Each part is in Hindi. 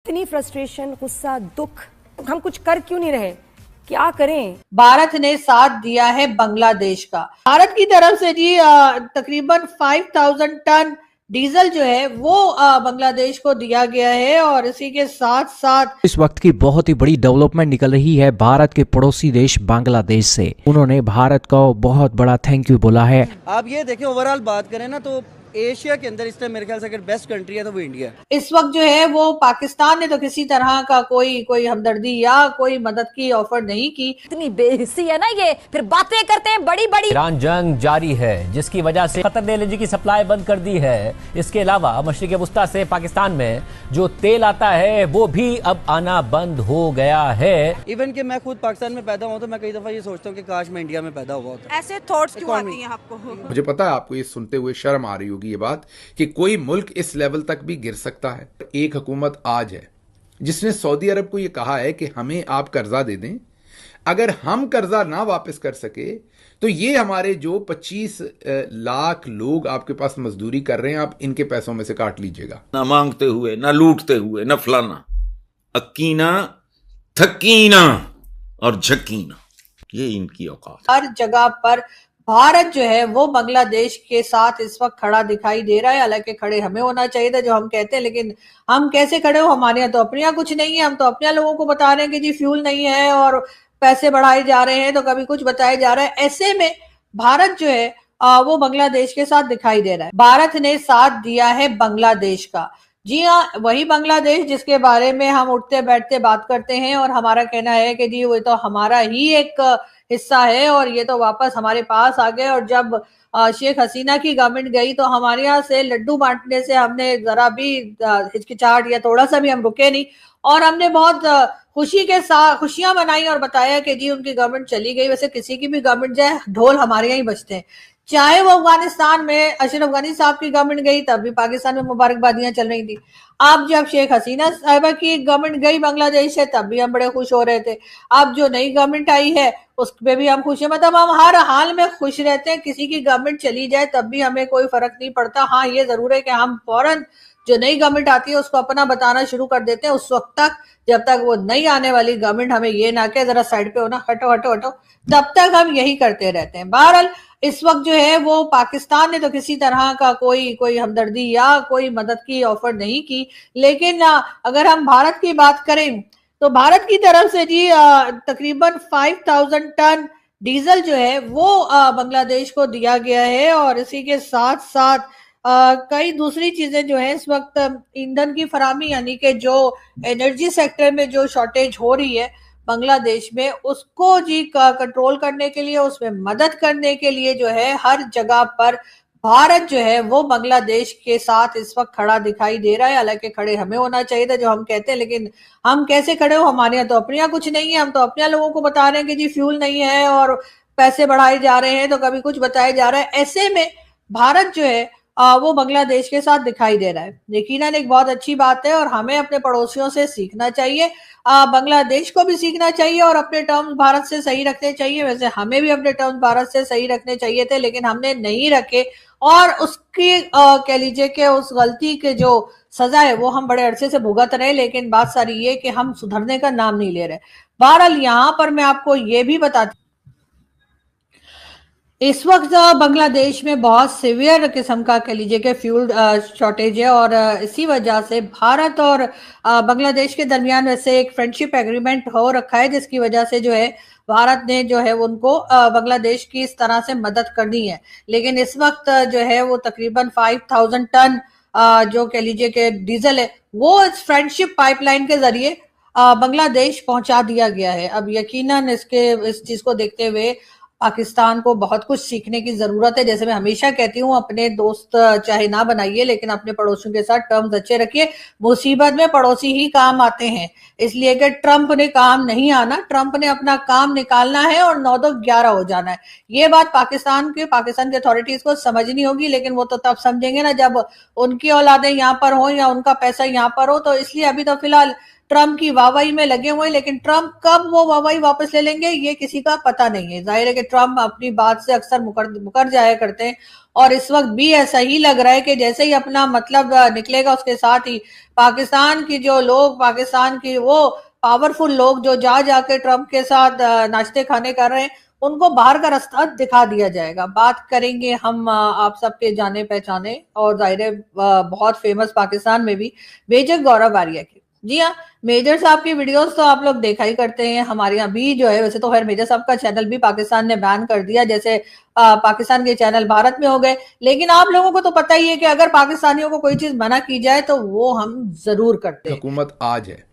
इतनी फ्रस्ट्रेशन, गुस्सा, दुख, हम कुछ कर क्यों नहीं रहे? क्या करें? भारत ने साथ दिया है बांग्लादेश का। भारत की तरफ से जी तकरीबन 5000 टन डीजल जो है वो बांग्लादेश को दिया गया है और इसी के साथ साथ इस वक्त की बहुत ही बड़ी डेवलपमेंट निकल रही है भारत के पड़ोसी देश बांग्लादेश से। उन्होंने भारत को बहुत बड़ा थैंक यू बोला है। आप ये देखें, ओवरऑल बात करें ना तो एशिया के अंदर इस टाइम मेरे ख्याल से अगर बेस्ट कंट्री है तो वो इंडिया है। इस वक्त जो है वो पाकिस्तान ने तो किसी तरह का कोई हमदर्दी या कोई मदद की ऑफर नहीं की। इतनी बेहिस्सी है ना ये, फिर बातें करते हैं बड़ी बड़ी। ईरान जंग जारी है जिसकी वजह से कतर ने एलएनजी की सप्लाई बंद कर दी है। इसके अलावा मशरिक वस्ता से पाकिस्तान में जो तेल आता है वो भी अब आना बंद हो गया है। इवन कि मैं खुद पाकिस्तान में पैदा हुआ तो मैं कई दफा ये सोचता हूँ कि काश मैं इंडिया में पैदा हुआ होता। ऐसे थॉट्स क्यों आती हैं आपको? मुझे पता है आपको ये सुनते हुए शर्म आ रही होगी ये बात कि कोई मुल्क इस लेवल तक भी गिर सकता है। एक हुकूमत आज है जिसने सऊदी अरब को ये कहा है कि हमें आप कर्जा दे दें, अगर हम कर्जा ना वापस कर सके तो ये हमारे जो 25 लाख लोग आपके पास मजदूरी कर रहे हैं आप इनके पैसों में से काट लीजिएगा। ना मांगते हुए, ना लूटते हुए, ना फलाना, अकीना, थकीना और झकीना, ये इनकी औकात। हर जगह पर भारत जो है वो बांग्लादेश के साथ इस वक्त खड़ा दिखाई दे रहा है। हालांकि खड़े हमें होना चाहिए था जो हम कहते हैं, लेकिन हम कैसे खड़े हो? हमारे यहाँ तो अपने यहाँ कुछ नहीं है। हम तो अपने लोगों को बता रहे हैं कि जी फ्यूल नहीं है और पैसे बढ़ाए जा रहे हैं, तो कभी कुछ बताया जा रहा है। ऐसे में भारत जो है वो बांग्लादेश के साथ दिखाई दे रहा है। भारत ने साथ दिया है बांग्लादेश का। जी हाँ, वही बांग्लादेश जिसके बारे में हम उठते बैठते बात करते हैं और हमारा कहना है कि जी वो तो हमारा ही एक हिस्सा है और ये तो वापस हमारे पास आ गए। और जब शेख हसीना की गवर्नमेंट गई तो हमारे यहाँ से लड्डू बांटने से हमने जरा भी हिचकिचाहट या थोड़ा सा भी हम रुके नहीं और हमने बहुत खुशी के साथ खुशियां मनाई और बताया कि जी उनकी गवर्नमेंट चली गई। वैसे किसी की भी गवर्नमेंट जाए, ढोल हमारे यहाँ ही बजते हैं। चाहे वो अफगानिस्तान में अशरफ गनी साहब की गवर्नमेंट गई तब भी पाकिस्तान में मुबारकबादियां चल रही थी। अब जब शेख हसीना साहिबा की गवर्नमेंट गई बांग्लादेश से तब भी हम बड़े खुश हो रहे थे। अब जो नई गवर्नमेंट आई है उस पे भी हम खुश हैं। मतलब हम हर हाल में खुश रहते हैं। किसी की गवर्नमेंट चली जाए तब भी हमें कोई फर्क नहीं पड़ता। हाँ, ये जरूर है कि हम फौरन जो नई गवर्नमेंट आती है उसको अपना बताना शुरू कर देते हैं उस वक्त तक जब तक वो नई आने वाली गवर्नमेंट हमें ये ना कहे जरा साइड पे हो ना, हटो हटो हटो, तब तक हम यही करते रहते हैं। बहरहाल इस वक्त जो है वो पाकिस्तान ने तो किसी तरह का कोई हमदर्दी या कोई मदद की ऑफर नहीं की। लेकिन अगर हम भारत की बात करें तो भारत की तरफ से जी तकरीबन 5000 टन डीजल जो है वो बांग्लादेश को दिया गया है और इसी के साथ साथ कई दूसरी चीजें जो है इस वक्त ईंधन की फरामी यानी कि जो एनर्जी सेक्टर में जो शॉर्टेज हो रही है बांग्लादेश में उसको जी कंट्रोल करने के लिए, उसमें मदद करने के लिए जो है हर जगह पर भारत जो है वो बांग्लादेश के साथ इस वक्त खड़ा दिखाई दे रहा है। हालांकि खड़े हमें होना चाहिए था जो हम कहते हैं, लेकिन हम कैसे खड़े हो? हमारे यहाँ तो अपने यहाँ कुछ नहीं है। हम तो अपने लोगों को बता रहे हैं कि जी फ्यूल नहीं है और पैसे बढ़ाए जा रहे हैं, तो कभी कुछ बताया जा रहा है। ऐसे में भारत जो है वो बांग्लादेश के साथ दिखाई दे रहा है। यकीनन एक बहुत अच्छी बात है और हमें अपने पड़ोसियों से सीखना चाहिए, बांग्लादेश को भी सीखना चाहिए और अपने टर्म्स भारत से सही रखने चाहिए। वैसे हमें भी अपने टर्म्स भारत से सही रखने चाहिए थे लेकिन हमने नहीं रखे और उसकी कह लीजिए कि उस गलती के जो सजा है वो हम बड़े अरसे से भुगत रहे। लेकिन बात सारी ये कि हम सुधरने का नाम नहीं ले रहे। बहरहाल यहाँ पर मैं आपको ये भी बताती, इस वक्त बांग्लादेश में बहुत सीवियर किस्म का कह लीजिए कि फ्यूल शॉर्टेज है और इसी वजह से भारत और बांग्लादेश के दरमियान वैसे एक फ्रेंडशिप एग्रीमेंट हो रखा है जिसकी वजह से जो है भारत ने जो है उनको बांग्लादेश की इस तरह से मदद करनी है। लेकिन इस वक्त जो है वो तकरीबन 5000 टन जो कह लीजिए कि डीजल है वो इस फ्रेंडशिप पाइपलाइन के जरिए बांग्लादेश पहुंचा दिया गया है। अब यकीनन इस चीज को देखते हुए पाकिस्तान को बहुत कुछ सीखने की जरूरत है। जैसे मैं हमेशा कहती हूँ, अपने दोस्त चाहे ना बनाइए लेकिन अपने पड़ोसियों के साथ टर्म्स अच्छे रखिए। मुसीबत में पड़ोसी ही काम आते हैं, इसलिए कि ट्रंप ने काम नहीं आना, ट्रंप ने अपना काम निकालना है और 9-2-11 हो जाना है। ये बात पाकिस्तान की अथॉरिटीज को समझनी होगी, लेकिन वो तो तब समझेंगे ना जब उनकी औलादें यहाँ पर हो या उनका पैसा यहाँ पर हो। तो इसलिए अभी तो फिलहाल ट्रम्प की वाहवाही में लगे हुए हैं, लेकिन ट्रम्प कब वो वाहवाही वापस ले लेंगे ये किसी का पता नहीं है। जाहिर है कि ट्रम्प अपनी बात से अक्सर मुकर जाया करते हैं, और इस वक्त भी ऐसा ही लग रहा है कि जैसे ही अपना मतलब निकलेगा उसके साथ ही पाकिस्तान की जो लोग, पाकिस्तान की वो पावरफुल लोग जो जाके ट्रम्प के साथ नाश्ते खाने कर रहे हैं, उनको बाहर का रास्ता दिखा दिया जाएगा। बात करेंगे हम आप सबके जाने पहचाने और जाहिर है बहुत फेमस पाकिस्तान में भी मेजर गौरव आर्या की। जी हाँ, मेजर साहब की वीडियोस तो आप लोग देखा ही करते हैं। हमारे यहाँ भी जो है, वैसे तो खैर मेजर साहब का चैनल भी पाकिस्तान ने बैन कर दिया, जैसे पाकिस्तान के चैनल भारत में हो गए, लेकिन आप लोगों को तो पता ही है कि अगर पाकिस्तानियों को कोई चीज मना की जाए तो वो हम जरूर करते हैं। हुकूमत आज है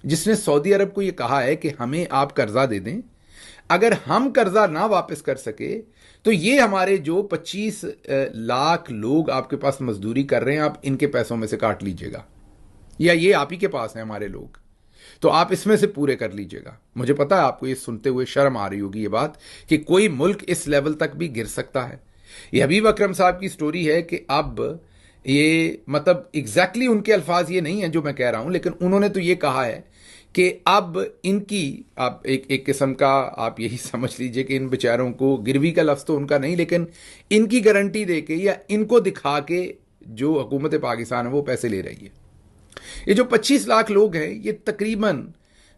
जिसने सऊदी अरब को यह कहा है कि हमें आप कर्जा दे दें, अगर हम कर्जा ना वापस कर सके तो ये हमारे जो 25 लाख लोग आपके पास मजदूरी कर रहे हैं, आप इनके पैसों में से काट लीजिएगा, या ये आप ही के पास हैं हमारे लोग, तो आप इसमें से पूरे कर लीजिएगा। मुझे पता है आपको ये सुनते हुए शर्म आ रही होगी ये बात कि कोई मुल्क इस लेवल तक भी गिर सकता है। ये हबीब अकरम साहब की स्टोरी है कि अब ये मतलब एग्जैक्टली उनके अल्फाज ये नहीं है जो मैं कह रहा हूं, लेकिन उन्होंने तो ये कहा है कि अब इनकी आप एक किस्म का आप यही समझ लीजिए कि इन बेचारों को, गिरवी का लफ्ज़ तो उनका नहीं, लेकिन इनकी गारंटी दे के या इनको दिखा के जो हुकूमत पाकिस्तान है वो पैसे ले रही है। ये जो 25 लाख लोग हैं ये तकरीबन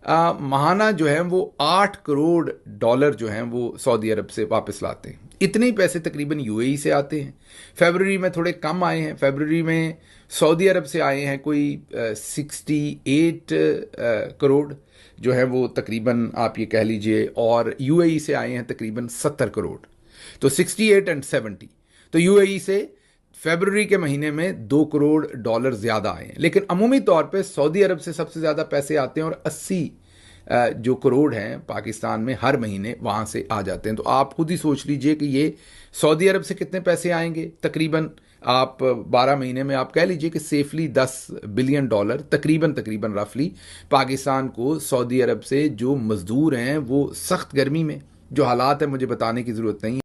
महाना जो है वो 8 करोड़ डॉलर जो हैं वो सऊदी अरब से वापस लाते हैं। इतने ही पैसे तकरीबन यूएई से आते हैं। फरवरी में थोड़े कम आए हैं, फरवरी में सऊदी अरब से आए हैं कोई 68 करोड़ जो है वो तकरीबन आप ये कह लीजिए, और यूएई से आए हैं तकरीबन 70 करोड़, तो 68 एंड 70। तो यूएई से फरवरी के महीने में 2 करोड़ डॉलर ज़्यादा आए हैं, लेकिन अमूमी तौर पे सऊदी अरब से सबसे ज़्यादा पैसे आते हैं और 80 जो करोड़ हैं पाकिस्तान में हर महीने वहाँ से आ जाते हैं। तो आप खुद ही सोच लीजिए कि ये सऊदी अरब से कितने पैसे आएंगे। तकरीबन आप 12 महीने में आप कह लीजिए कि सेफली 10 बिलियन डॉलर तकरीबन रफली पाकिस्तान को सऊदी अरब से जो मज़दूर हैं वो सख्त गर्मी में जो हालात है मुझे बताने की ज़रूरत नहीं है।